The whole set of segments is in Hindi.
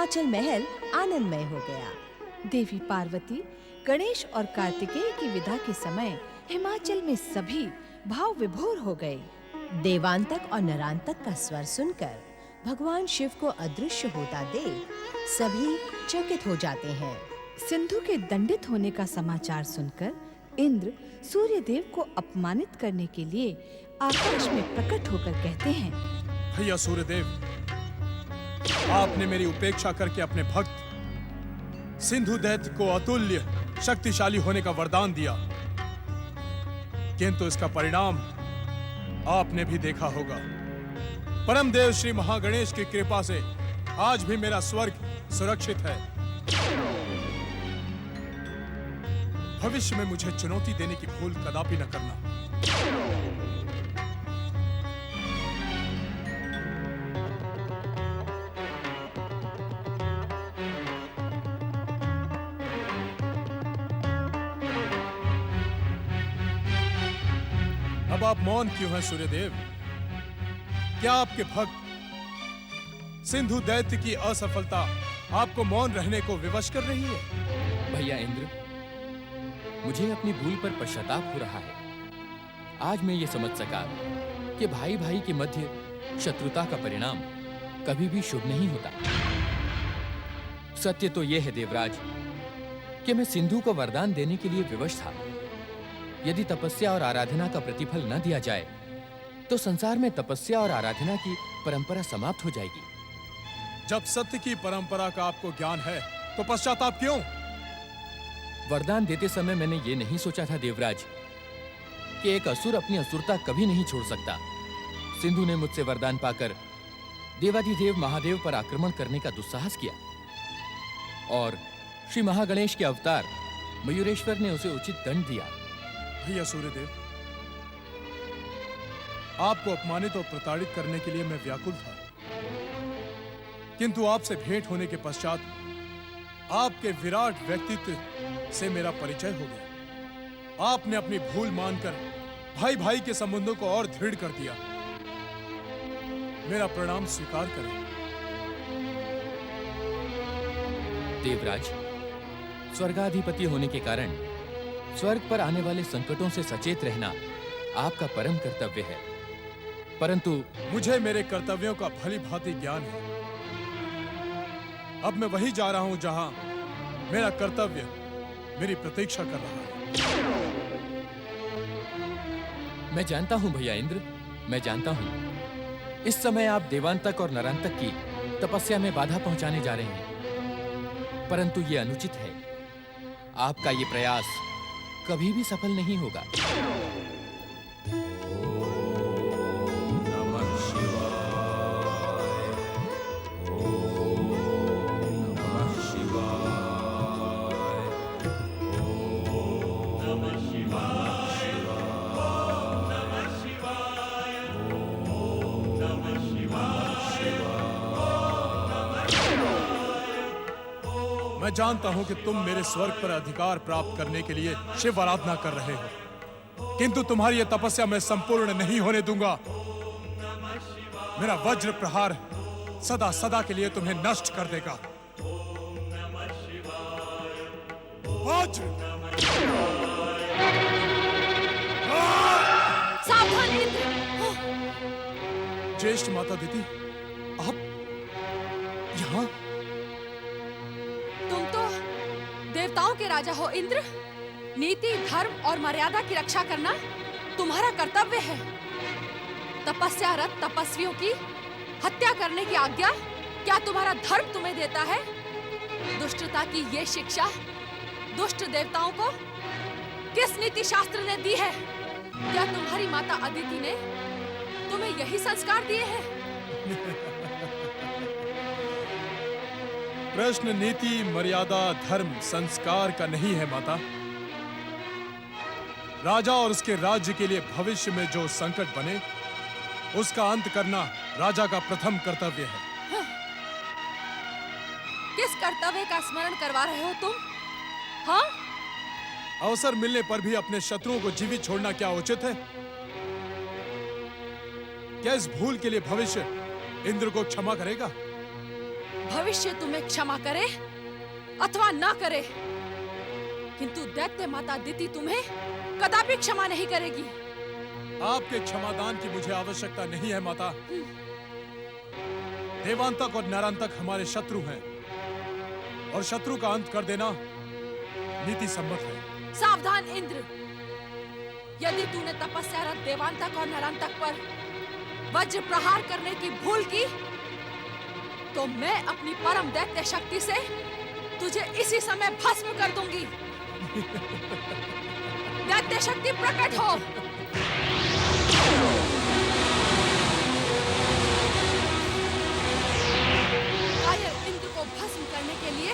हिमाचल महल आनंदमय हो गया। देवी पार्वती, गणेश और कार्तिकेय की विदा के समय हिमाचल में सभी भाव विभोर हो गए। देवांतक और नरांतक का स्वर सुनकर भगवान शिव को अदृश्य होता देख सभी चकित हो जाते हैं। सिंधु के दंडित होने का समाचार सुनकर इंद्र सूर्य देव को अपमानित करने के लिए आकाश में प्रकट होकर कहते हैं, भैया सूर्यदेव, आपने मेरी उपेक्षा करके अपने भक्त सिंधु दैत्य को अतुल्य शक्तिशाली होने का वरदान दिया, किंतु इसका परिणाम आपने भी देखा होगा। परम देव श्री महागणेश की कृपा से आज भी मेरा स्वर्ग सुरक्षित है। भविष्य में मुझे चुनौती देने की भूल कदापि न करना। अब आप मौन क्यों हैं सूर्यदेव? क्या आपके भक्त सिंधु दैत्य की असफलता आपको मौन रहने को विवश कर रही है? भैया इंद्र, मुझे अपनी भूल पर पश्चाताप हो रहा है। आज मैं ये समझ सका कि भाई भाई के मध्य शत्रुता का परिणाम कभी भी शुभ नहीं होता। सत्य तो यह है देवराज कि मैं सिंधु को वरदान देने के लिए विवश था। यदि तपस्या और आराधना का प्रतिफल न दिया जाए तो संसार में तपस्या और आराधना की परंपरा समाप्त हो जाएगी। जब सत्य की परंपरा का आपको ज्ञान है तो पश्चाताप क्यों? वरदान देते समय मैंने ये नहीं सोचा था देवराज कि एक असुर अपनी असुरता कभी नहीं छोड़ सकता। सिंधु ने मुझसे वरदान पाकर देवाधिदेव महादेव पर आक्रमण करने का दुस्साहस किया और श्री महागणेश के अवतार मयूरेश्वर ने उसे उचित दंड दिया। भैया सूर्यदेव, आपको अपमानित और प्रताड़ित करने के लिए मैं व्याकुल था, किंतु आपसे भेंट होने के पश्चात आपके विराट व्यक्तित्व से मेरा परिचय हो गया। आपने अपनी भूल मानकर भाई भाई के संबंधों को और दृढ़ कर दिया। मेरा प्रणाम स्वीकार करें। देवराज, स्वर्गाधिपति होने के कारण स्वर्ग पर आने वाले संकटों से सचेत रहना आपका परम कर्तव्य है, परंतु मुझे मेरे कर्तव्यों का भली भांति ज्ञान है। अब मैं वहीं जा रहा हूं जहां मेरा कर्तव्य मेरी प्रतीक्षा कर रहा है। मैं जानता हूं भैया इंद्र, मैं जानता हूं इस समय आप देवांतक और नरांतक की तपस्या में बाधा पहुंचाने जा रहे हैं, परंतु यह अनुचित है। आपका यह प्रयास कभी भी सफल नहीं होगा। मैं जानता हूं कि तुम मेरे स्वर्ग पर अधिकार प्राप्त करने के लिए शिव आराधना कर रहे हो, किंतु तुम्हारी यह तपस्या मैं संपूर्ण नहीं होने दूंगा। मेरा वज्र प्रहार सदा सदा के लिए तुम्हें नष्ट कर देगा। वज्र! सावधान इंद्र! ज्येष्ठ माता दीदी, आप यहाँ? तुम तो देवताओं के राजा हो इंद्र। नीति, धर्म और मर्यादा की रक्षा करना तुम्हारा कर्तव्य है। तपस्यारत तपस्वियों की हत्या करने की आज्ञा क्या तुम्हारा धर्म तुम्हें देता है? दुष्टता की ये शिक्षा दुष्ट देवताओं को किस नीति शास्त्र ने दी है? क्या तुम्हारी माता अदिति ने तुम्हें यही संस्कार दिए हैं? प्रश्न नीति, मर्यादा, धर्म, संस्कार का नहीं है माता। राजा और उसके राज्य के लिए भविष्य में जो संकट बने उसका अंत करना राजा का प्रथम कर्तव्य है। हाँ। किस कर्तव्य का स्मरण करवा रहे हो तुम? हाँ? अवसर मिलने पर भी अपने शत्रुओं को जीवित छोड़ना क्या उचित है? क्या इस भूल के लिए भविष्य इंद्र को क्षमा करेगा? भविष्य तुम्हें क्षमा करे अथवा ना करे, किंतु दैत्य माता दिति तुम्हें कदापि क्षमा नहीं करेगी। आपके क्षमादान की मुझे आवश्यकता नहीं है माता। देवांतक और नरांतक हमारे शत्रु हैं और शत्रु का अंत कर देना नीति सम्मत है। सावधान इंद्र, यदि तूने तपस्यारत देवांतक और नरांतक पर वज्र प्रहार करने की भूल की, तो मैं अपनी परम दैत्य शक्ति से तुझे इसी समय भस्म कर दूंगी। दैत्य शक्ति प्रकट हो। कायर इंद्र को भस्म करने के लिए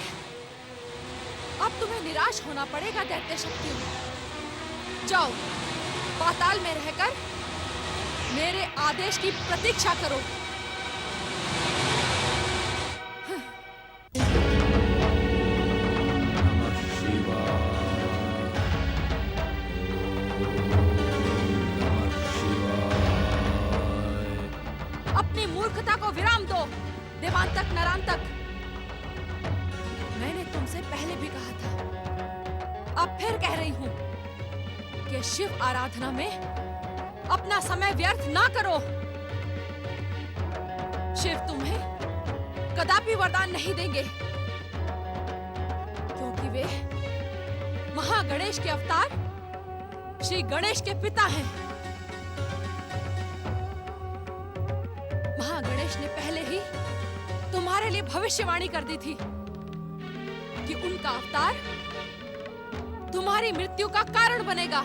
अब तुम्हें निराश होना पड़ेगा दैत्य शक्ति। जाओ, पाताल में रहकर मेरे आदेश की प्रतीक्षा करो। अपनी मूर्खता को विराम दो, देवांतक नरांतक। मैंने तुमसे पहले भी कहा था, अब फिर कह रही हूं कि शिव आराधना में अपना समय व्यर्थ ना करो। शिव तुम्हें कदापि वरदान नहीं देंगे, क्योंकि वे महागणेश के अवतार श्री गणेश के पिता हैं। महागणेश ने पहले ही तुम्हारे लिए भविष्यवाणी कर दी थी कि उनका अवतार तुम्हारी मृत्यु का कारण बनेगा।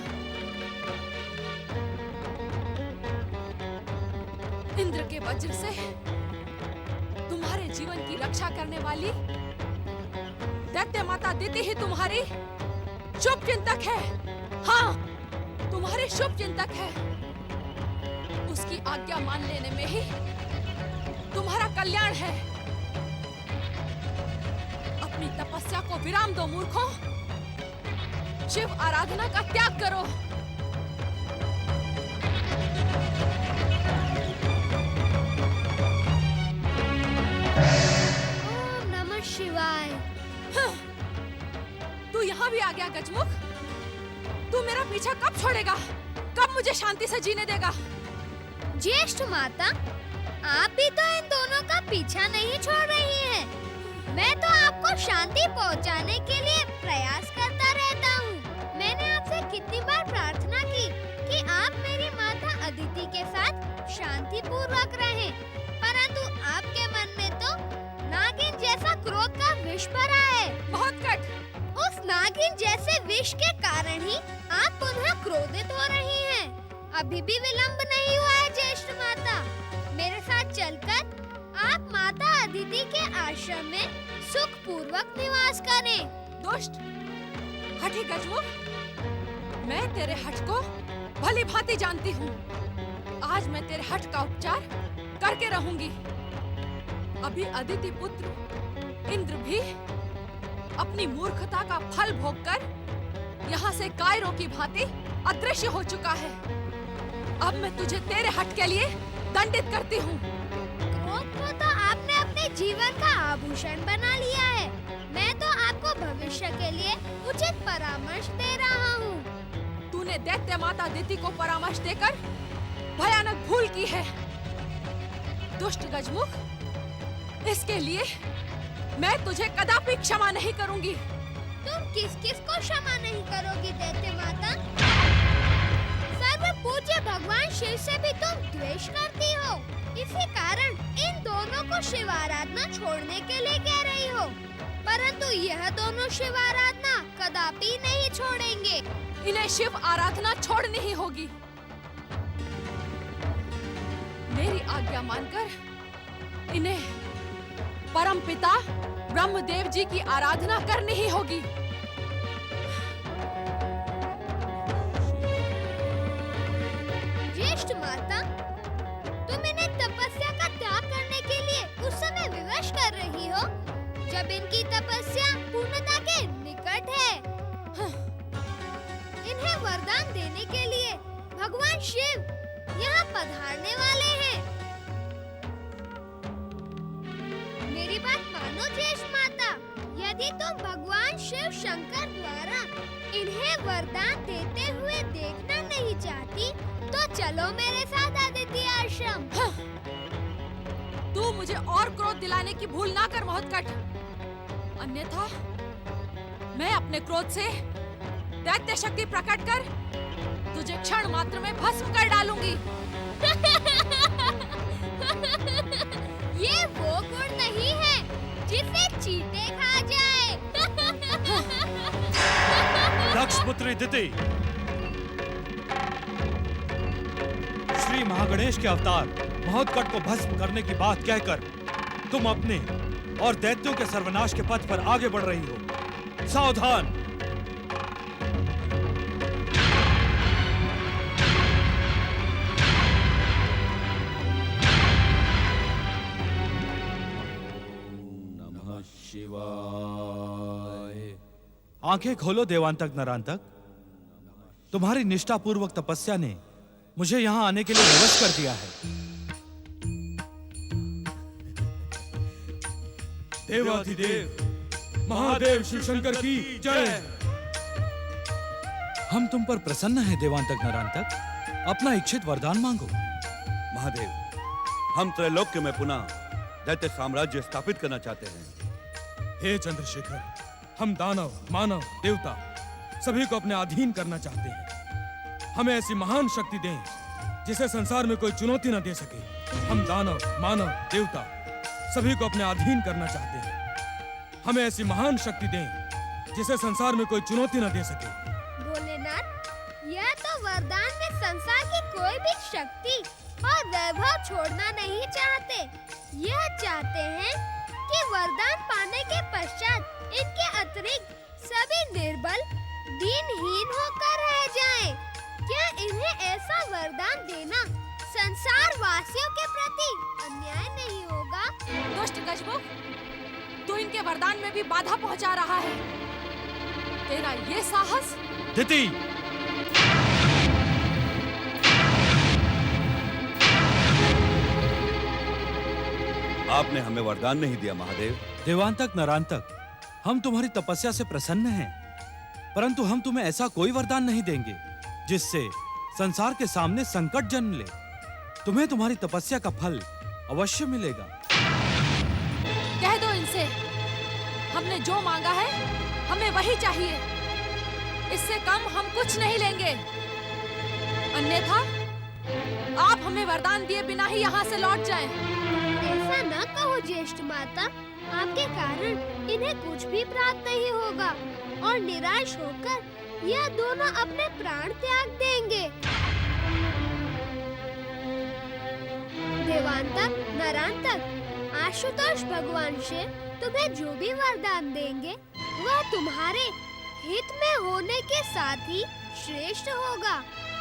इंद्र के वज्र से तुम्हारे जीवन की रक्षा करने वाली दैत्य माता दिति ही तुम्हारी शुभ चिंतक है। हाँ, तुम्हारी शुभ चिंतक है। उसकी आज्ञा मान लेने में ही तुम्हारा कल्याण है। अपनी तपस्या को विराम दो मूर्खों, शिव आराधना का त्याग करो। शिवाय। तू यहाँ भी आ गया गजमुख? तू मेरा पीछा कब छोड़ेगा? कब मुझे शांति से जीने देगा? ज्येष्ठ माता, आप भी तो इन दोनों का पीछा नहीं छोड़ रही हैं। मैं तो आपको शांति पहुंचाने के लिए प्रयास करता रहता हूँ। मैंने आपसे कितनी बार प्रार्थना की कि आप मेरी माता अदिति के साथ शांति पूर्वक रहें, परंतु आपके मन में तो नागिन जैसा क्रोध का विष भरा है। बहुत कट। उस नागिन जैसे विष के कारण ही आप पुनः क्रोधित हो रही हैं। अभी भी विलंब नहीं हुआ है ज्येष्ठ माता। मेरे साथ चलकर आप माता अदिति के आश्रम में सुख पूर्वक निवास करें। दुष्ट, हठी गजमुख, मैं तेरे हठ को भली भांति जानती हूँ। आज मैं तेरे हठ का उपचार करके रहूंगी। अभी अदिति पुत्र इंद्र भी अपनी मूर्खता का फल भोगकर यहाँ से कायरों की भांति अदृश्य हो चुका है। अब मैं तुझे तेरे हट के लिए दंडित करती हूँ। क्रोध को तो आपने अपने जीवन का आभूषण बना लिया है। मैं तो आपको भविष्य के लिए उचित परामर्श दे रहा हूँ। तूने दैत्य माता दिति को परामर्श देकर भयानक भूल की है। दुष्ट गजमुख, इसके लिए मैं तुझे कदापि क्षमा नहीं करूंगी। तुम किस किस को क्षमा नहीं करोगी दैत्य माता? सर्व पूज्य भगवान शिव से भी तुम द्वेष करती हो। इसी कारण इन दोनों को शिव आराधना छोड़ने के लिए कह रही हो, परंतु यह दोनों शिव आराधना कदापि नहीं छोड़ेंगे। इन्हें शिव आराधना छोड़नी ही होगी। मेरी आज्ञा मानकर इन्हें परम पिता ब्रह्मदेव जी की आराधना करनी ही होगी। ज्येष्ठ माता, तुम इन्हें तपस्या का त्याग करने के लिए उस समय विवश कर रही हो जब इनकी तपस्या पूर्णता के निकट है। इन्हें वरदान देने के लिए भगवान शिव यहाँ पधारने वाले हैं। मेरी बात मान तो ज्येष्ठ माता, यदि तुम भगवान शिव शंकर द्वारा इन्हें वरदान देते हुए देखना नहीं चाहती, तो चलो मेरे साथ अदिति आश्रम। तू मुझे और क्रोध दिलाने की भूल ना कर महोत्कट, अन्यथा मैं अपने क्रोध से दैत्य शक्ति प्रकट कर तुझे क्षण मात्र में भस्म कर डालूंगी। ये वो गुण नहीं है जिसे चींटे खा जाए। दक्ष पुत्री दिति, श्री महागणेश के अवतार महोत्कट को भस्म करने की बात कहकर तुम अपने और दैत्यों के सर्वनाश के पथ पर आगे बढ़ रही हो। सावधान! आंखें खोलो देवांतक नरांतक, तुम्हारी निष्ठापूर्वक तपस्या ने मुझे यहाँ आने के लिए विवश कर दिया है। देवाधिदेव महादेव शिव शंकर की जय। हम तुम पर प्रसन्न हैं देवांतक नरांतक, अपना इच्छित वरदान मांगो। महादेव, हम त्रैलोक्य में पुनः दैत्य साम्राज्य स्थापित करना चाहते हैं। हे चंद्रशेखर, हम दानव, मानव, देवता सभी को अपने अधीन करना चाहते हैं। हमें ऐसी महान शक्ति दें जिसे संसार में कोई चुनौती न दे सके। हम दानव, मानव, देवता सभी को अपने अधीन करना चाहते हैं। हमें ऐसी महान शक्ति दें जिसे संसार में कोई चुनौती न दे सके। भोलेनाथ, यह तो वरदान में संसार की कोई भी शक्ति और वैभव छोड़ना नहीं चाहते। यह चाहते हैं कि वरदान पाने के पश्चात इनके अतिरिक्त सभी निर्बल, दीनहीन होकर रह जाएं। क्या इन्हें ऐसा वरदान देना संसार वासियों के प्रति अन्याय नहीं होगा? दुष्ट गजमुख, तू इनके वरदान में भी बाधा पहुंचा रहा है। तेरा ये साहस? दिति, आपने हमें वरदान नहीं दिया महादेव। देवांतक नरांतक, हम तुम्हारी तपस्या से प्रसन्न हैं, परंतु हम तुम्हें ऐसा कोई वरदान नहीं देंगे जिससे संसार के सामने संकट जन्म ले। तुम्हें तुम्हारी तपस्या का फल अवश्य मिलेगा। कह दो इनसे, हमने जो मांगा है हमें वही चाहिए। इससे कम हम कुछ नहीं लेंगे। अन्यथा आप हमें वरदान दिए बिना ही यहाँ से लौट जाएं। ऐसा न कहो ज्येष्ठ माता, आपके कारण इन्हें कुछ भी प्राप्त नहीं होगा और निराश होकर यह दोनों अपने प्राण त्याग देंगे। देवांतक, नरांतक, आशुतोष भगवान शिव तुम्हें जो भी वरदान देंगे वह तुम्हारे हित में होने के साथ ही श्रेष्ठ होगा।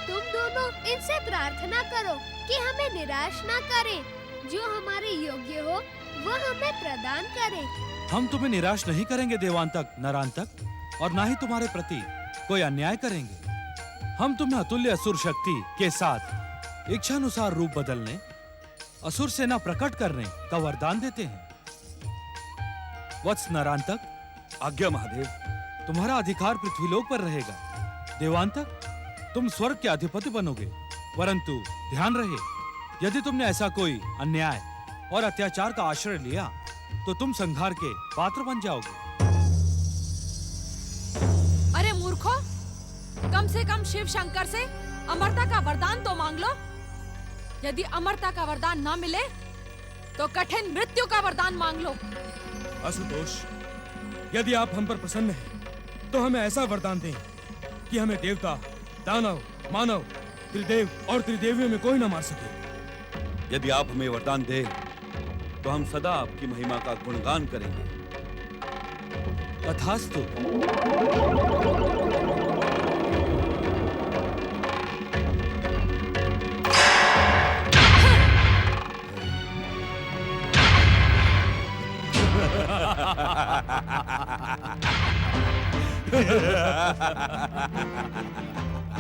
तुम दोनों इनसे प्रार्थना करो कि हमें निराश न करें। जो हमारे योग्य हो वह हमें प्रदान करें। हम तुम्हें निराश नहीं करेंगे देवांतक नरांतक, और ना ही तुम्हारे प्रति कोई अन्याय करेंगे। हम तुम्हें अतुल्य असुर शक्ति के साथ इच्छानुसार रूप बदलने, असुर सेना प्रकट करने का वरदान देते हैं। वत्स नरांतक, आज्ञा महादेव। तुम्हारा अधिकार पृथ्वीलोक पर रहेगा। देवांतक, तुम स्वर्ग के अधिपति बनोगे, परंतु ध्यान रहे, यदि तुमने ऐसा कोई अन्याय और अत्याचार का आश्रय लिया तो तुम संहार के पात्र बन जाओगे। अरे मूर्खों, कम से कम शिव शंकर से अमरता का वरदान तो मांग लो। यदि अमरता का वरदान ना मिले तो कठिन मृत्यु का वरदान मांग लो। आशुतोष, यदि आप हम पर प्रसन्न हैं तो हमें ऐसा वरदान दें कि हमें देवता, दानव, मानव, त्रिदेव और त्रिदेवियों में कोई न मार सके। यदि आप हमें वरदान दें तो हम सदा आपकी महिमा का गुणगान करेंगे। तथास्तु।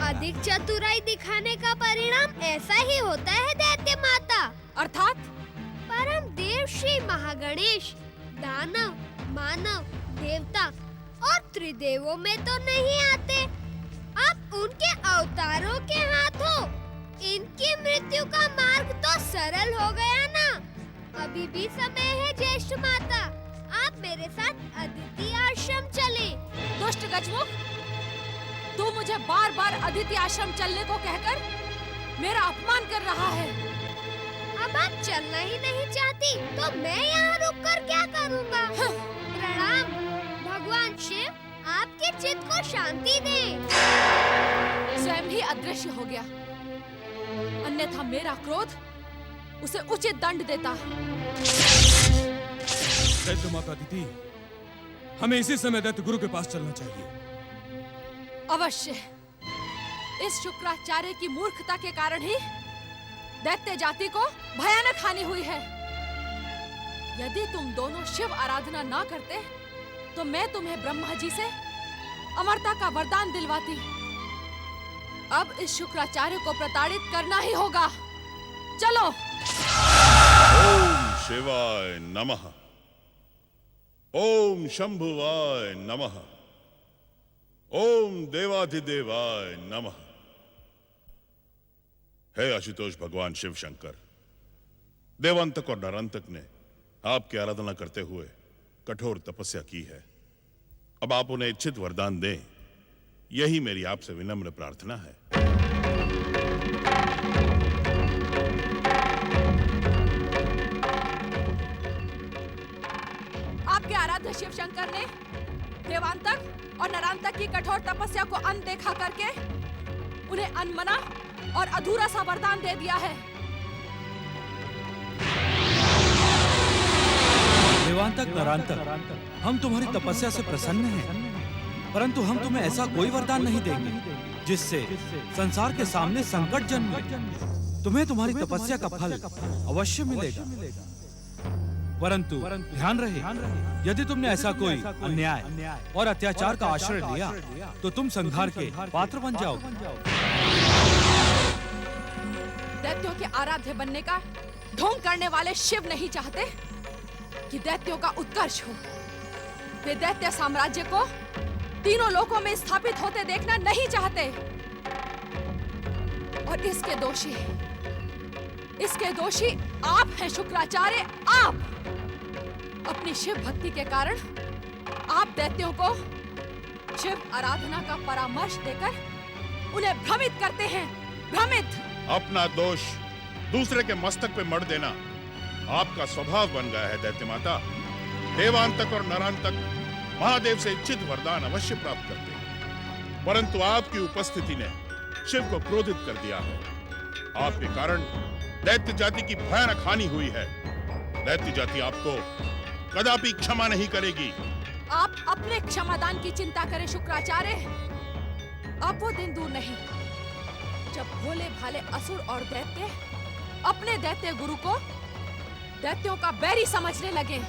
अधिक चतुराई दिखाने का परिणाम ऐसा ही होता है दैत्य माता। अर्थात परम देव श्री महागणेश दानव, मानव, देवता और त्रिदेवों में तो नहीं आते। अब उनके अवतारों के हाथों इनकी मृत्यु का मार्ग तो सरल हो गया ना। अभी भी समय है ज्येष्ठ माता, आप मेरे साथ अदिति आश्रम चले। दुष्ट गजमुख, तू मुझे बार बार अदिति आश्रम चलने को कहकर मेरा अपमान कर रहा है। अब आप चलना ही नहीं चाहती तो मैं यहाँ रुककर क्या करूँगा? प्रणाम, भगवान शिव आपके चित्त को शांति दे। स्वयं ही अदृश्य हो गया, अन्यथा मेरा क्रोध उसे उचित दंड देता। दैत्य माता दीदी, हमें इसी समय दैत्य गुरु के पास चलना चाहिए। अवश्य, इस शुक्राचार्य की मूर्खता के कारण ही दैत्य जाति को भयानक हानि हुई है। यदि तुम दोनों शिव आराधना ना करते तो मैं तुम्हें ब्रह्मा जी से अमरता का वरदान दिलवाती। अब इस शुक्राचार्य को प्रताड़ित करना ही होगा। चलो। ओम शिवाय नमः। ओम शंभुवाय नमः। ओम देवाधिदेवाय नमः। हे आशुतोष भगवान शिव शंकर, देवांतक और नरांतक ने आपकी आराधना करते हुए कठोर तपस्या की है। अब आप उन्हें इच्छित वरदान दें, यही मेरी आपसे विनम्र प्रार्थना है। आपके आराध्य शिव शंकर ने देवांतक और नरांतक की कठोर तपस्या को अनदेखा करके उन्हें अनमना और अधूरा सा वरदान दे दिया है। देवांतक, नरांतक, हम तुम्हारी तपस्या से प्रसन्न हैं, परंतु हम तुम्हें ऐसा कोई वरदान नहीं देंगे जिससे संसार के सामने संकट जन्मे। तुम्हें तुम्हारी तपस्या का फल अवश्य मिलेगा, परंतु ध्यान रहे, यदि तुमने ऐसा कोई अन्याय और अत्याचार का आश्रय लिया तो तुम संहार के पात्र बन जाओगे। दैत्यों के आराध्य बनने का ढोंग करने वाले शिव नहीं चाहते कि दैत्यों का उत्कर्ष हो। वे दैत्य साम्राज्य को तीनों लोकों में स्थापित होते देखना नहीं चाहते। और इसके दोषी आप हैं शुक्राचार्य, आप। अपनी शिव भक्ति के कारण आप दैत्यों को शिव आराधना का परामर्श देकर उन्हें भ्रमित करते हैं। भ्रमित। अपना दोष दूसरे के मस्तक पे मढ़ देना आपका स्वभाव बन गया है दैत्य माता। देवांतक और नरांतक महादेव से इच्छित वरदान अवश्य प्राप्त करते हैं, परंतु आपकी उपस्थिति ने शिव को क्रोधित कर दिया है। आपके कारण दैत्य जाति की भयानक हानि हुई है। दैत्य जाति आपको कदापि क्षमा नहीं करेगी। आप अपने क्षमादान की चिंता करें शुक्राचार्य। अब वो दिन दूर नहीं जब भोले भाले असुर और दैत्य अपने दैत्य गुरु को दैत्यों का बैरी समझने लगे।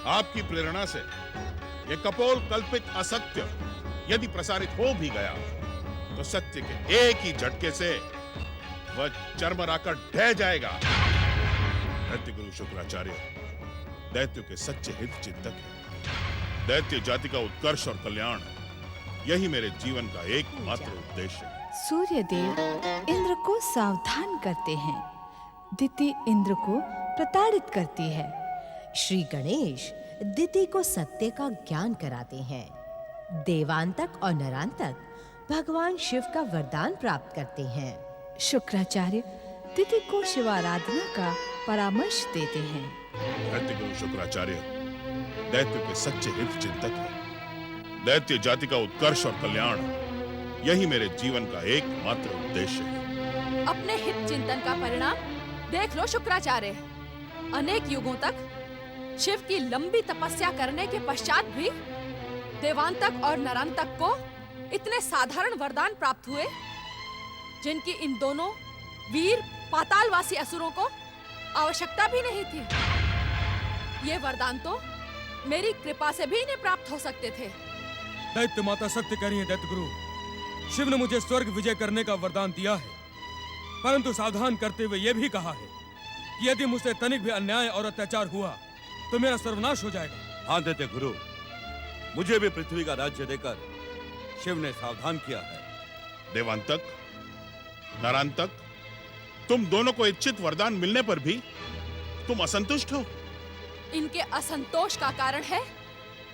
आपकी प्रेरणा से ये कपोल कल्पित असत्य यदि प्रसारित हो भी गया तो सत्य के एक ही झटके से वह चरमराकर ढह जाएगा। दैत्य गुरु शुक्राचार्य दैत्यों के सच्चे हित चिंतक है। दैत्य जाति का उत्कर्ष और कल्याण यही मेरे जीवन का एकमात्र उद्देश्य है। सूर्यदेव इंद्र को सावधान करते हैं। दिति इंद्र को प्रताड़ित करती है। श्री गणेश दिति को सत्य का ज्ञान कराते हैं। देवांतक और नरांतक भगवान शिव का वरदान प्राप्त करते हैं। शुक्राचार्य दिति को शिवाराधना का परामर्श देते हैं। दैत्य गुरु शुक्राचार्य दैत्य के सच्चे हित चिंतक है। दैत्य जाति का उत्कर्ष और कल्याण यही मेरे जीवन का एकमात्र उद्देश्य है। अपने हित चिंतन का परिणाम देख लो शुक्राचार्य। अनेक युगों तक शिव की लंबी तपस्या करने के पश्चात भी देवांतक और नरांतक को इतने साधारण वरदान प्राप्त हुए जिनकी इन दोनों वीर पातालवासी असुरों को आवश्यकता भी नहीं थी। ये वरदान तो मेरी कृपा से भी इन्हें प्राप्त हो सकते थे। दैत्य माता सत्य कह रही है दैत्य गुरु। शिव ने मुझे स्वर्ग विजय करने का वरदान दिया है, परंतु सावधान करते हुए यह भी कहा है कि यदि मुझसे तनिक भी अन्याय और अत्याचार हुआ तो मेरा सर्वनाश हो जाएगा। हाँ दैत्य गुरु, मुझे भी पृथ्वी का राज्य देकर शिव ने सावधान किया है। देवांतक, नरांतक, तुम दोनों को इच्छित वरदान मिलने पर भी तुम असंतुष्ट हो। इनके असंतोष का कारण है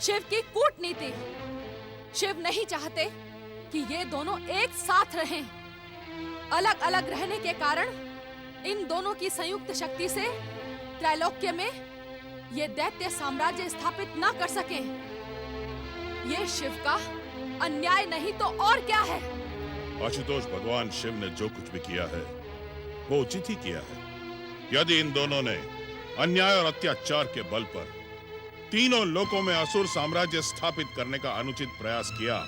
शिव की कूटनीति। शिव नहीं चाहते कि ये दोनों एक साथ रहें। अलग अलग रहने के कारण इन दोनों की संयुक्त शक्ति से त्रैलोक्य में ये दैत्य साम्राज्य स्थापित ना कर सकें। ये शिव का अन्याय नहीं तो और क्या है? आशुतोष, भगवान शिव ने जो कुछ भी किया है वो उचित ही किया है। यदि इन दोनों ने अन्याय और अत्याचार के बल पर तीनों लोकों में असुर साम्राज्य स्थापित करने का अनुचित प्रयास किया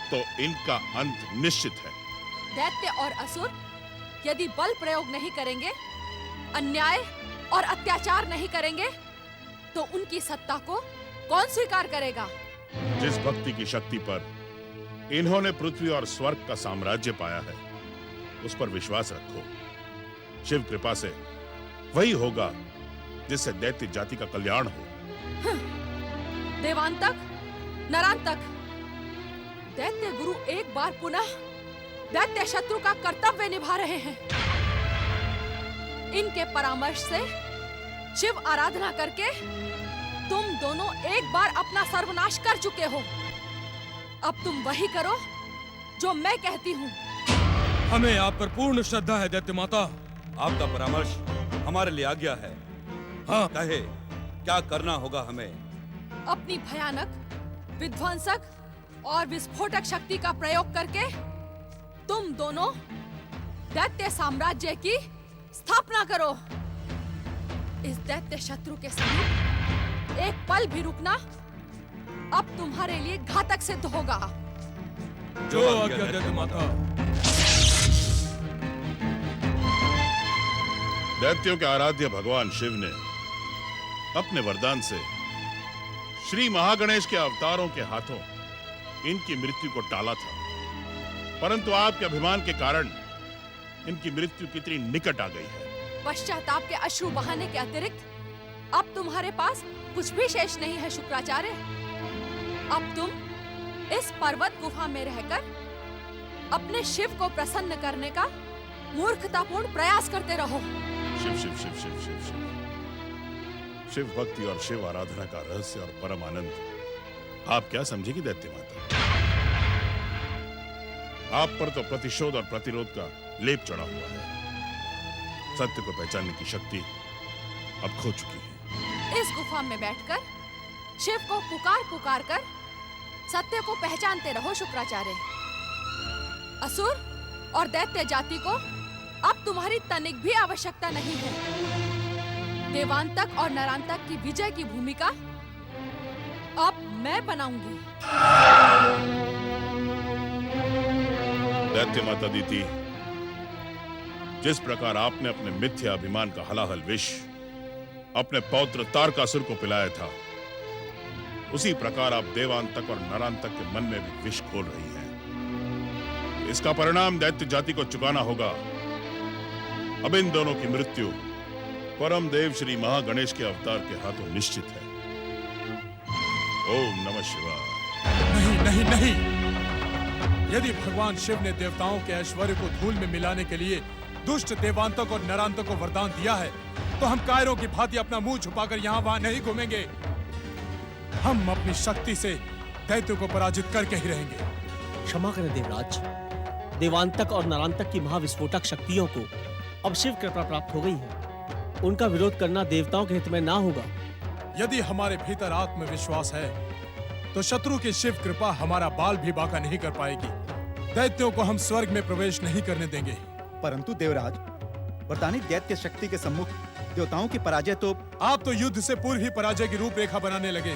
तो इनका अंत निश्चित है। दैत्य और असुर यदि बल प्रयोग नहीं करेंगे, अन्याय और अत्याचार नहीं करेंगे, तो उनकी सत्ता को कौन स्वीकार करेगा? जिस भक्ति की शक्ति पर इन्होंने पृथ्वी और स्वर्ग का साम्राज्य पाया है, उस पर विश्वास रखो। शिव कृपा से वही होगा जिससे दैत्य जाति का कल्याण हो। देवांतक, नरांतक, दैत्य गुरु एक बार पुनः दैत्य शत्रु का कर्तव्य निभा रहे हैं। इनके परामर्श से शिव आराधना करके तुम दोनों एक बार अपना सर्वनाश कर चुके हो। अब तुम वही करो जो मैं कहती हूँ। हमें आप पर पूर्ण श्रद्धा है दैत्य माता। आपका परामर्श हमारे लिए आज्ञा है। हाँ, कहे क्या करना होगा हमें? अपनी भयानक, विध्वंसक और विस्फोटक शक्ति का प्रयोग करके तुम दोनों दैत्य साम्राज्य की स्थापना करो। इस दैत्य शत्रु के समीप एक पल भी रुकना अब तुम्हारे लिए घातक सिद्ध होगा। जो आज्ञा दैत्य माता। दैत्यों के आराध्य भगवान शिव ने अपने वरदान से श्री महागणेश के अवतारों के हाथों इनकी मृत्यु को टाला था, परंतु आपके अभिमान के कारण इनकी मृत्यु कितनी निकट आ गई है। पश्चाताप के अश्रु बहाने के अतिरिक्त अब तुम्हारे पास कुछ भी शेष नहीं है शुक्राचार्य। अब तुम इस पर्वत गुफा में रहकर अपने शिव को प्रसन्न करने का मूर्खतापूर्ण प्रयास करते रहो। शिव शिव शिव शिव शिव शिव शिव भक्ति और शिव आराधना का रहस्य और परम आनंद आप क्या समझेगी दैत्य माता? आप पर तो प्रतिशोध और प्रतिरोध का लेप चढ़ा हुआ है। सत्य को पहचानने की शक्ति अब खो चुकी है। इस गुफा में बैठकर शिव को पुकार पुकार कर सत्य को पहचानते रहो शुक्राचार्य। असुर और दैत्य जाति को अब तुम्हारी तनिक भी आवश्यकता नहीं है। देवांतक और नरांतक की विजय की भूमिका अब मैं बनाऊंगी। दैत्य माता दीति, जिस प्रकार आपने अपने मिथ्या अभिमान का हलाहल विष अपने पौत्र तारकासुर को पिलाया था, उसी प्रकार आप देवांतक और नरांतक के मन में भी विष खोल रही हैं। इसका परिणाम दैत्य जाति को चुकाना होगा। अब इन दोनों की मृत्यु परम देव श्री महागणेश के अवतार के हाथों निश्चित है। ओम नमः शिवाय। नहीं नहीं नहीं, यदि भगवान शिव ने देवताओं के ऐश्वर्य को धूल में मिलाने के लिए दुष्ट देवांतक और नरांतक को वरदान दिया है, तो हम कायरों की भांति अपना मुंह छुपाकर यहाँ वहां नहीं घूमेंगे। हम अपनी शक्ति से दैत्यों को पराजित करके ही रहेंगे। क्षमा करें देवराज, देवांतक और नरांतक की महाविस्फोटक शक्तियों को अब शिव कृपा प्राप्त हो गई है। उनका विरोध करना देवताओं के हित में ना होगा। यदि हमारे भीतर आत्मविश्वास है तो शत्रु की शिव कृपा हमारा बाल भी बांका नहीं कर पाएगी। दैत्यों को हम स्वर्ग में प्रवेश नहीं करने देंगे। परंतु देवराज, वरदानी दैत्य शक्ति के सम्मुख देवताओं की पराजय तो... आप तो युद्ध से पूर्व ही पराजय की रूपरेखा बनाने लगे।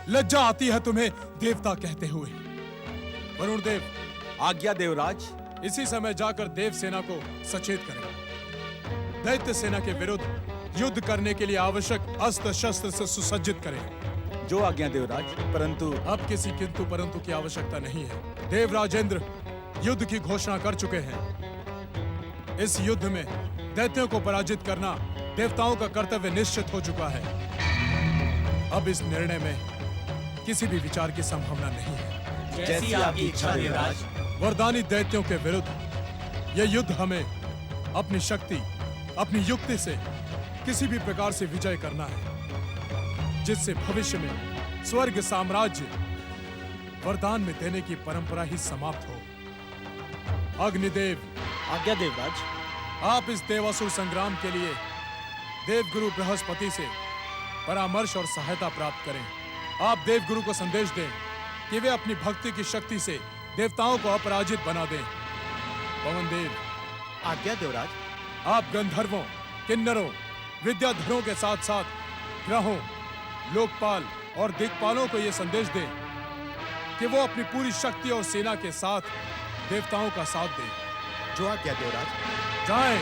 लज्जा आती है तुम्हें देवता कहते हुए। वरुण देव। आज्ञा देवराज। इसी समय जाकर देव सेना को सचेत करें। दैत्य सेना के विरुद्ध युद्ध करने के लिए आवश्यक अस्त्र शस्त्र से सुसज्जित करें। जो आज्ञा देवराज, परंतु... अब किसी किंतु परंतु की आवश्यकता नहीं है। देवराजेंद्र युद्ध की घोषणा कर चुके हैं। इस युद्ध में दैत्यों को पराजित करना देवताओं का कर्तव्य निश्चित हो चुका है। अब इस निर्णय में किसी भी विचार की संभावना नहीं है। जैसी आपकी इच्छा देवराज। वरदानी दैत्यों के विरुद्ध यह युद्ध हमें अपनी शक्ति, अपनी युक्ति से किसी भी प्रकार से विजय करना है, जिससे भविष्य में स्वर्ग साम्राज्य वरदान में देने की परंपरा ही समाप्त हो। अग्निदेव, आज्ञा देवराज। आप इस देवासुर संग्राम के लिए देवगुरु बृहस्पति से परामर्श और सहायता प्राप्त करें। आप देवगुरु को संदेश दें कि वे अपनी भक्ति की शक्ति से देवताओं को अपराजित बना दें। पवन देव, आज्ञा देवराज। आप गंधर्वों, किन्नरों, विद्याधरों के साथ साथ ग्रहों, लोकपाल और दिक्पालों को यह संदेश दें कि वो अपनी पूरी शक्ति और सेना के साथ देवताओं का साथ दें। जो आज्ञा देवराज। जाएं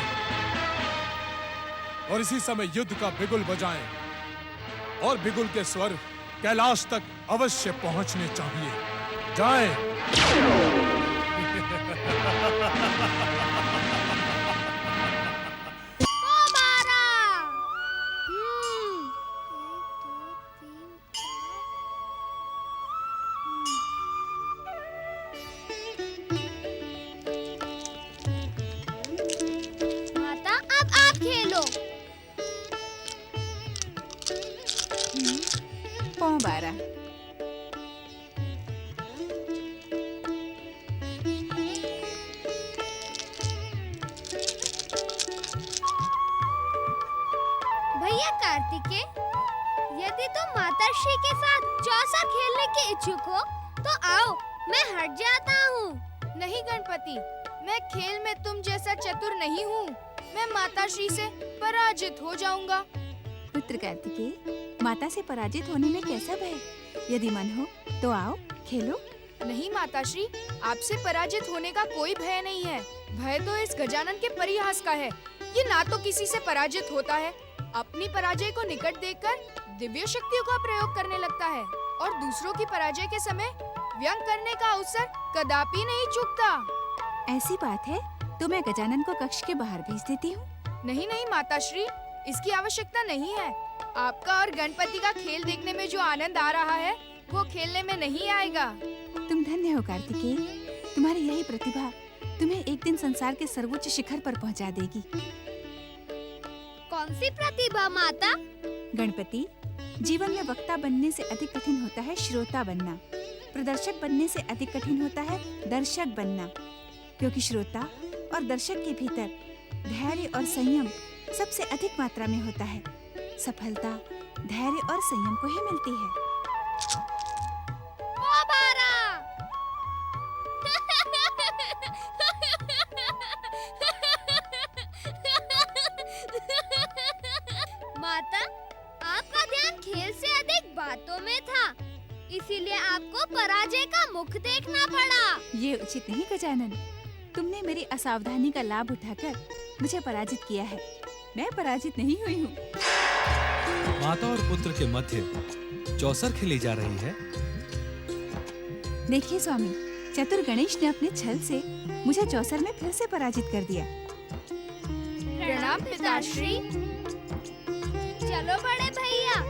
और इसी समय युद्ध का बिगुल बजाएं और बिगुल के स्वर कैलाश तक अवश्य पहुंचने चाहिए। जाएं। माता, अब आप खेलो। पौ 12। भैया कार्तिकेय, यदि तुम माताश्री के साथ चौसर खेलने के इच्छुक हो तो आओ, मैं हट जाता हूँ। नहीं गणपति, मैं खेल में तुम जैसा चतुर नहीं हूँ। मैं माताश्री से पराजित हो जाऊंगा। पुत्र कार्तिकेय, माता से पराजित होने में कैसा भय? यदि मन हो तो आओ, खेलो। नहीं माताश्री, आपसे पराजित होने का कोई भय नहीं है। भय तो इस गजानन के परिहास का है। ये ना तो किसी से पराजित होता है, अपनी पराजय को निकट देखकर दिव्य शक्तियों का प्रयोग करने लगता है और दूसरों की पराजय के समय व्यंग करने का अवसर कदापि नहीं चूकता। ऐसी बात है तो मैं गजानन को कक्ष के बाहर भेज देती हूँ। नहीं नहीं माताश्री, इसकी आवश्यकता नहीं है। आपका और गणपति का खेल देखने में जो आनंद आ रहा है वो खेलने में नहीं आएगा। तुम धन्य हो कार्तिकेय, तुम्हारी यही प्रतिभा तुम्हें एक दिन संसार के सर्वोच्च शिखर पर पहुंचा देगी। कौन सी प्रतिभा माता? गणपति, जीवन में वक्ता बनने से अधिक कठिन होता है श्रोता बनना। प्रदर्शक बनने से अधिक कठिन होता है दर्शक बनना, क्योंकि श्रोता और दर्शक के भीतर धैर्य और संयम सबसे अधिक मात्रा में होता है। सफलता धैर्य और संयम को ही मिलती है। माता, आपका ध्यान खेल से अधिक बातों में था, इसीलिए आपको पराजय का मुख देखना पड़ा। ये उचित नहीं गजानन, तुमने मेरी असावधानी का लाभ उठाकर मुझे पराजित किया है। मैं पराजित नहीं हुई हूँ। माता और पुत्र के मध्य चौसर खेली जा रही है। देखिए स्वामी, चतुर गणेश ने अपने छल से मुझे चौसर में फिर से पराजित कर दिया। प्रणाम पिताश्री। चलो बड़े भैया,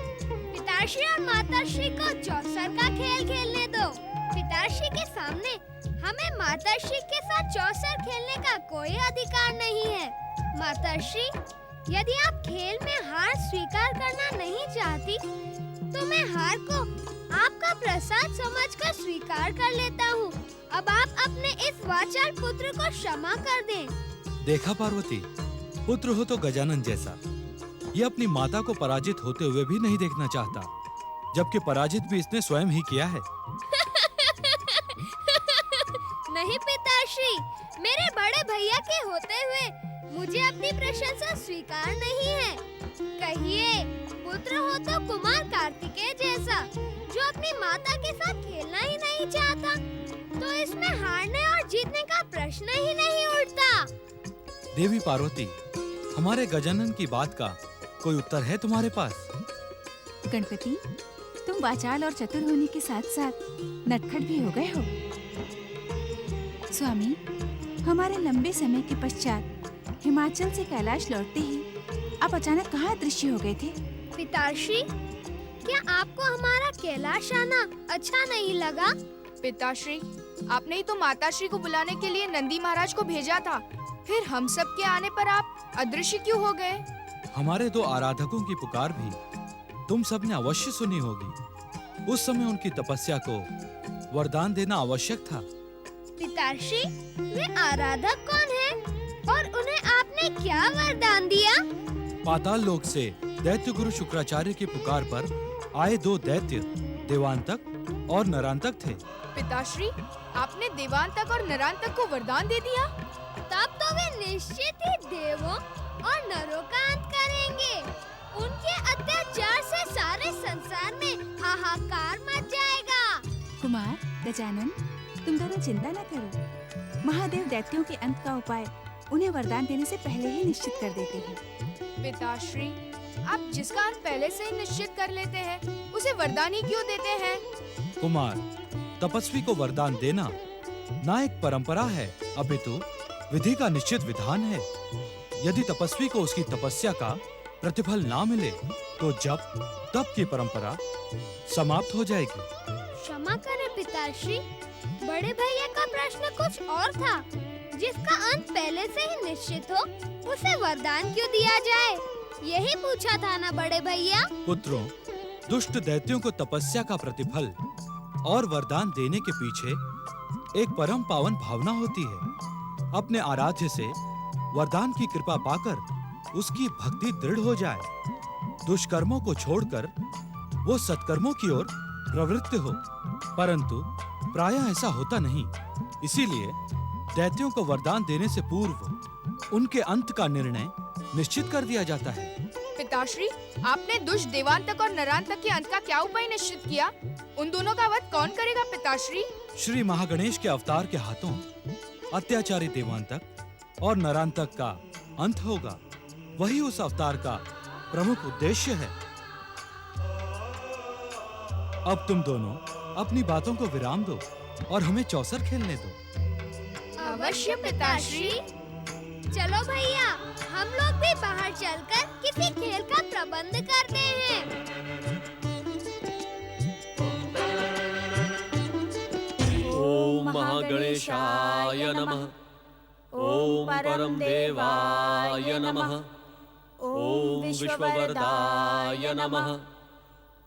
पिताश्री और माताश्री को चौसर का खेल खेलने दो। पिताश्री के सामने हमें माताश्री के साथ चौसर खेलने का कोई अधिकार नहीं है। माताश्री, यदि आप खेल में हार स्वीकार करना नहीं चाहती, तो मैं हार को आपका प्रसाद समझकर स्वीकार कर लेता हूँ। अब आप अपने इस वाचाल पुत्र को क्षमा कर दें। देखा पार्वती, पुत्र हो तो गजानन जैसा, ये अपनी माता को पराजित होते हुए भी नहीं देखना चाहता, जबकि पराजित भी इसने स्वयं ही किया है। नहीं पिताश्री, मेरे बड़े भैया के होते हुए मुझे अपनी प्रशंसा स्वीकार नहीं है। कहिए, पुत्र हो तो कुमार कार्तिकेय जैसा, जो अपनी माता के साथ खेलना ही नहीं चाहता, तो इसमें हारने और जीतने का प्रश्न ही नहीं उठता। देवी पार्वती, हमारे गजानन की बात का कोई उत्तर है तुम्हारे पास? गणपति, तुम वाचाल और चतुर होने के साथ साथ नटखट भी हो गए हो। स्वामी, हमारे लंबे समय के पश्चात हिमाचल से कैलाश लौटते ही आप अचानक कहाँ दृश्य हो गए थे? पिताश्री, क्या आपको हमारा कैलाश आना अच्छा नहीं लगा? पिताश्री, आपने ही तो माताश्री को बुलाने के लिए नंदी महाराज को भेजा था। फिर हम सब के आने पर आप अदृश्य क्यों हो गए? हमारे दो आराधकों की पुकार भी तुम सबने अवश्य सुनी होगी। उस समय उनकी तपस्या को वरदान देना आवश्यक था। पिताश्री, वे आराधक कौन है और उन्हें आपने क्या वरदान दिया? पाताल लोक से दैत्य गुरु शुक्राचार्य की पुकार पर आए दो दैत्य देवांतक और नरांतक थे। पिताश्री, आपने देवांतक और नरांतक को वरदान दे दिया? तब तो वे निश्चित ही देवों और नरों का अंत करेंगे। उनके अत्याचार से सारे संसार में हाहाकार मच जाएगा। कुमार, गजानन, तुम दोनों चिंता न करो। महादेव दैत्यों के अंत का उपाय उन्हें वरदान देने से पहले ही निश्चित कर देते हैं। पिताश्री, आप जिसका अंत पहले से ही निश्चित कर लेते हैं, उसे वरदान ही क्यों देते हैं? कुमार, तपस्वी को वरदान देना ना एक परंपरा है, अपितु विधि का निश्चित विधान है। यदि तपस्वी को उसकी तपस्या का प्रतिफल ना मिले तो जप तप की परंपरा समाप्त हो जाएगी। क्षमा करें पिताश्री, बड़े भैया का प्रश्न कुछ और था। जिसका अंत पहले से ही निश्चित हो, उसे वरदान क्यों दिया जाए, यही पूछा था ना बड़े भैया? पुत्रों, दुष्ट दैत्यों को तपस्या का प्रतिफल और वरदान देने के पीछे एक परम पावन भावना होती है। अपने आराध्य से वरदान की कृपा पाकर उसकी भक्ति दृढ़ हो जाए, दुष्कर्मों को छोड़कर वो सत्कर्मों की ओर प्रवृत्त हो। परंतु प्रायः ऐसा होता नहीं। इसीलिए दैत्यों को वरदान देने से पूर्व उनके अंत का निर्णय निश्चित कर दिया जाता है। पिताश्री, आपने दुष्ट देवांतक और नरांतक के अंत का क्या उपाय निश्चित किया? उन दोनों का वध कौन करेगा पिताश्री? श्री महागणेश के अवतार के हाथों अत्याचारी देवांतक और नरांतक का अंत होगा। वही उस अवतार का प्रमुख उद्देश्य है। अब तुम दोनों अपनी बातों को विराम दो और हमें चौसर खेलने दो। अवश्य पिताश्री। चलो भैया, हम लोग भी बाहर चलकर किसी खेल का प्रबंध करते हैं। ओम महागणेशाय नमः। ओम परम देवाय नमः। ओम विश्ववरदाय नमः।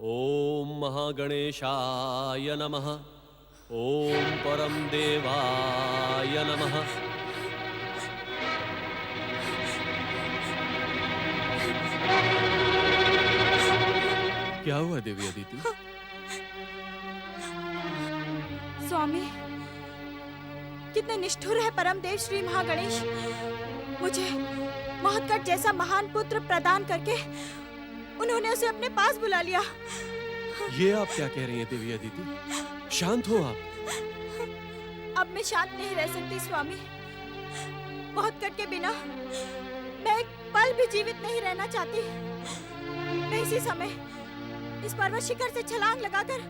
ओम महागणेशाय नमः। ओम परम देवाय नमः। क्या हुआ देवी अदिति? स्वामी, कितने निष्ठुर है परमदेव श्री महागणेश। मुझे महत्कट जैसा महान पुत्र प्रदान करके उन्होंने उसे अपने पास बुला लिया। ये आप क्या कह रही हैं देवी अदिति? शांत हो आप। अब मैं शांत नहीं रह सकती स्वामी। महत्कट के बिना मैं एक पल भी जीवित नहीं रहना चाहती। मैं इसी समय इस पर्वत शिखर से छलांग लगाकर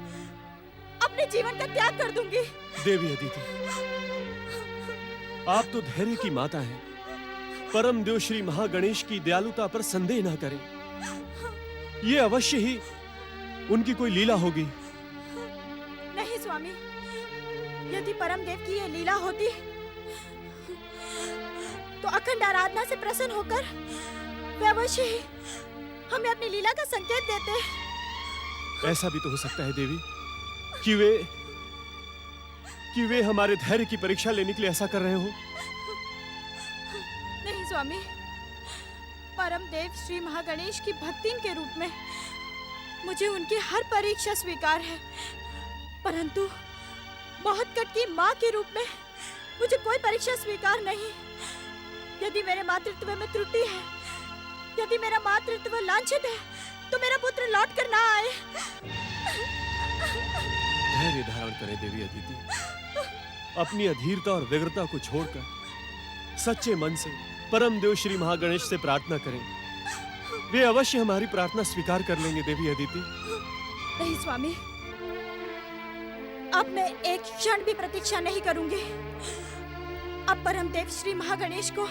अपने जीवन का त्याग कर दूंगी। देवी अदिति, आप तो धैर्य की माता हैं। परम देव श्री महागणेश की दयालुता पर संदेह न करें। ये अवश्य ही उनकी कोई लीला होगी। नहीं स्वामी, यदि परम देव की ये लीला होती तो अखंड आराधना से प्रसन्न होकर वे अवश्य ही हमें अपनी लीला का संकेत देते। ऐसा भी तो हो सकता है देवी कि वे हमारे धैर्य की परीक्षा लेने के लिए ऐसा कर रहे हो। नहीं स्वामी, परम देव श्री महागणेश की भक्तिन के रूप में मुझे उनकी हर परीक्षा स्वीकार है, परंतु महत्कट की माँ के रूप में मुझे कोई परीक्षा स्वीकार नहीं। यदि मेरे मातृत्व में त्रुटि है, यदि मेरा मातृत्व लांछित है, तो मेरा पुत्र लौट कर ना आए। धैर्य धारण करें देवी अदिति। अपनी अधीरता और व्यग्रता को छोड़कर सच्चे मन से परम देव श्री महागणेश से प्रार्थना करें। वे अवश्य हमारी प्रार्थना स्वीकार कर लेंगे देवी अदिति। नहीं स्वामी, अब मैं एक क्षण भी प्रतीक्षा नहीं करूंगी। अब परम देव श्री महागणेश को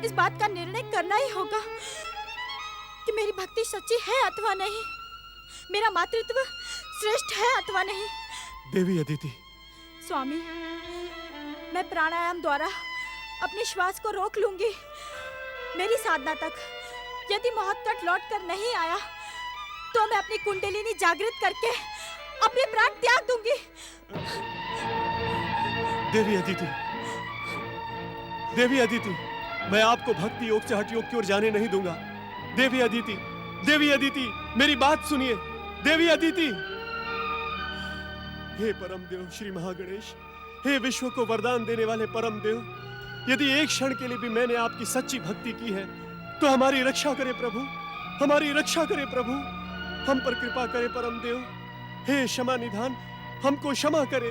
इस बात का निर्णय करना ही होगा कि मेरी भक्ति सच्ची है अथवा नहीं। मेरा मातृत्व श्रेष्ठ है अथवा नहीं। देवी अदिति, स्वामी, मैं प्राणायाम द्वारा अपने श्वास को रोक लूंगी। मेरी साधना तक यदि महोत्कट लौट कर नहीं आया तो मैं अपनी कुंडलिनी जागृत करके अपने प्राण त्याग दूंगी। देवी अदिति, देवी अदिति, मैं आपको भक्ति योग से हठ योग की ओर जाने नहीं दूंगा। देवी अदिति, देवी अदिति, मेरी बात सुनिए। देवी अदिति, हे परम देव श्री महागणेश, हे विश्व को वरदान देने वाले परम देव, यदि एक क्षण के लिए भी मैंने आपकी सच्ची भक्ति की है तो हमारी रक्षा करे प्रभु, हमारी रक्षा करे प्रभु, हम पर कृपा करे परम देव। हे क्षमा निधान, हमको क्षमा करे।